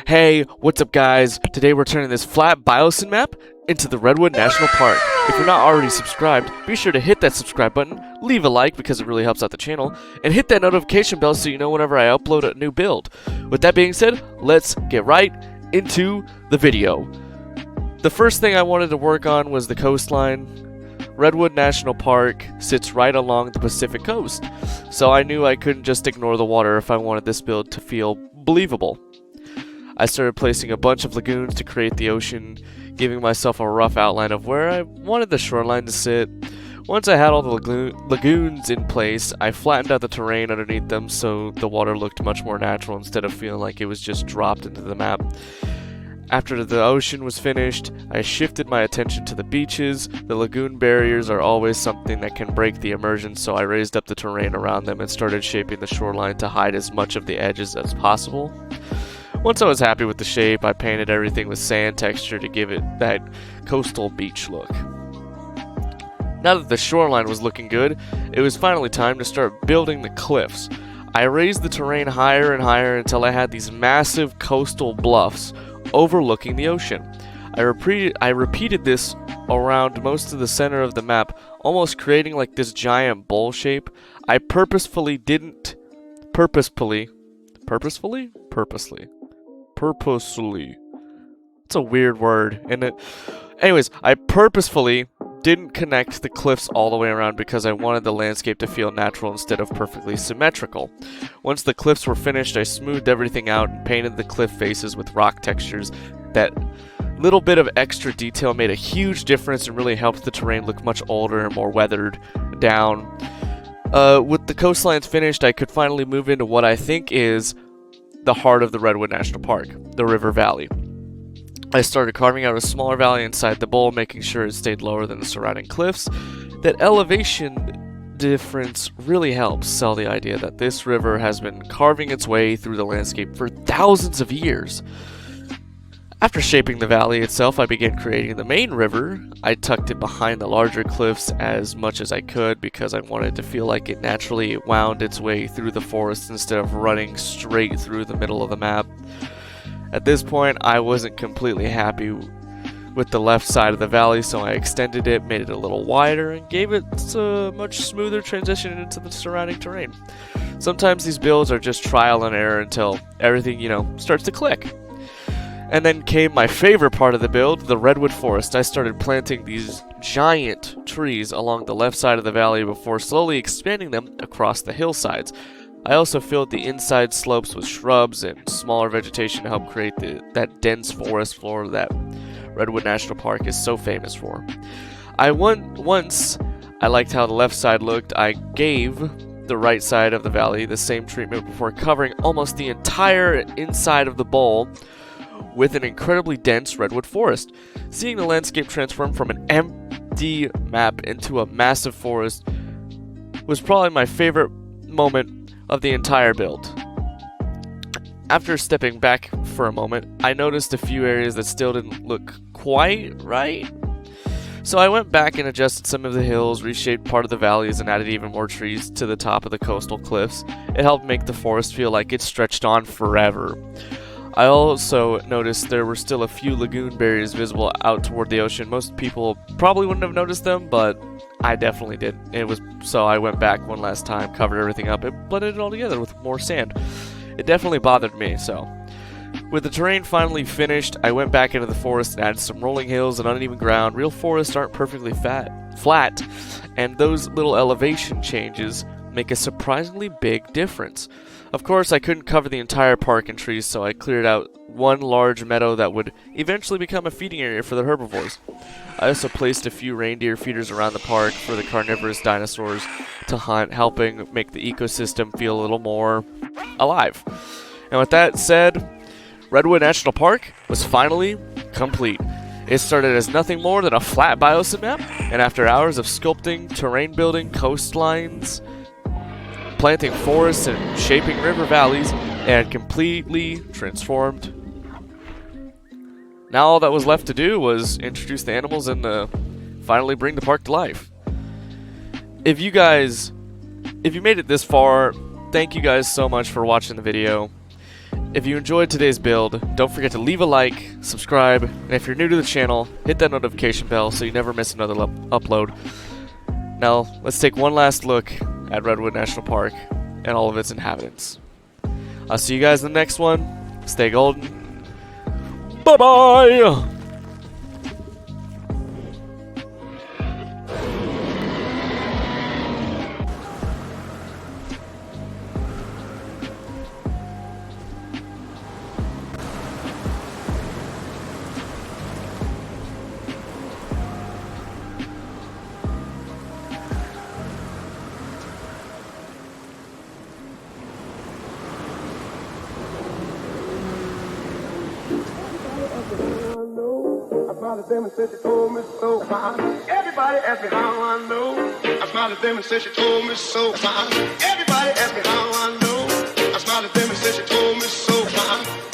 Hey, what's up guys? Today we're turning this flat biosin map into the Redwood National Park. If you're not already subscribed, be sure to hit that subscribe button, leave a like because it really helps out the channel, and hit that notification bell so you know whenever I upload a new build. With that being said, let's get right into the video. The first thing I wanted to work on was the coastline. Redwood National Park sits right along the Pacific coast, so I knew I couldn't just ignore the water if I wanted this build to feel believable. I started placing a bunch of lagoons to create the ocean, giving myself a rough outline of where I wanted the shoreline to sit. Once I had all the lagoons in place, I flattened out the terrain underneath them so the water looked much more natural instead of feeling like it was just dropped into the map. After the ocean was finished, I shifted my attention to the beaches. The lagoon barriers are always something that can break the immersion, so I raised up the terrain around them and started shaping the shoreline to hide as much of the edges as possible. Once I was happy with the shape, I painted everything with sand texture to give it that coastal beach look. Now that the shoreline was looking good, it was finally time to start building the cliffs. I raised the terrain higher and higher until I had these massive coastal bluffs overlooking the ocean. I repeated this around most of the center of the map, almost creating like this giant bowl shape. I purposefully. It's a weird word, isn't it? Anyways, I purposefully didn't connect the cliffs all the way around because I wanted the landscape to feel natural instead of perfectly symmetrical. Once the cliffs were finished, I smoothed everything out and painted the cliff faces with rock textures. That little bit of extra detail made a huge difference and really helped the terrain look much older and more weathered down. With the coastlines finished, I could finally move into what I think is the heart of the Redwood National Park, the river valley. I started carving out a smaller valley inside the bowl, making sure it stayed lower than the surrounding cliffs. That elevation difference really helps sell the idea that this river has been carving its way through the landscape for thousands of years. After shaping the valley itself, I began creating the main river. I tucked it behind the larger cliffs as much as I could because I wanted to feel like it naturally wound its way through the forest instead of running straight through the middle of the map. At this point, I wasn't completely happy with the left side of the valley, so I extended it, made it a little wider, and gave it a much smoother transition into the surrounding terrain. Sometimes these builds are just trial and error until everything, starts to click. And then came my favorite part of the build, the redwood forest. I started planting these giant trees along the left side of the valley before slowly expanding them across the hillsides. I also filled the inside slopes with shrubs and smaller vegetation to help create that dense forest floor that Redwood National Park is so famous for. Once I liked how the left side looked, I gave the right side of the valley the same treatment before covering almost the entire inside of the bowl with an incredibly dense redwood forest. Seeing the landscape transform from an empty map into a massive forest was probably my favorite moment of the entire build. After stepping back for a moment, I noticed a few areas that still didn't look quite right. So I went back and adjusted some of the hills, reshaped part of the valleys, and added even more trees to the top of the coastal cliffs. It helped make the forest feel like it stretched on forever. I also noticed there were still a few lagoon barriers visible out toward the ocean. Most people probably wouldn't have noticed them, but I definitely did. So I went back one last time, covered everything up, and blended it all together with more sand. It definitely bothered me, so. With the terrain finally finished, I went back into the forest and added some rolling hills and uneven ground. Real forests aren't perfectly flat, and those little elevation changes make a surprisingly big difference. Of course, I couldn't cover the entire park in trees, so I cleared out one large meadow that would eventually become a feeding area for the herbivores. I also placed a few reindeer feeders around the park for the carnivorous dinosaurs to hunt, helping make the ecosystem feel a little more alive. And with that said, Redwood National Park was finally complete. It started as nothing more than a flat biosin map, and after hours of sculpting, terrain building, coastlines, planting forests, and shaping river valleys, it had completely transformed. Now all that was left to do was introduce the animals and finally bring the park to life. If you made it this far, thank you guys so much for watching the video. If you enjoyed today's build, don't forget to leave a like, subscribe, and if you're new to the channel, hit that notification bell so you never miss another upload. Now, let's take one last look at Redwood National Park and all of its inhabitants. I'll see you guys in the next one. Stay golden. Bye-bye! I smiled at them and said she told me so. Everybody asked me how I know. I smiled at them and said she told me so. Everybody asked me how I know. I smiled at them and said she told me so.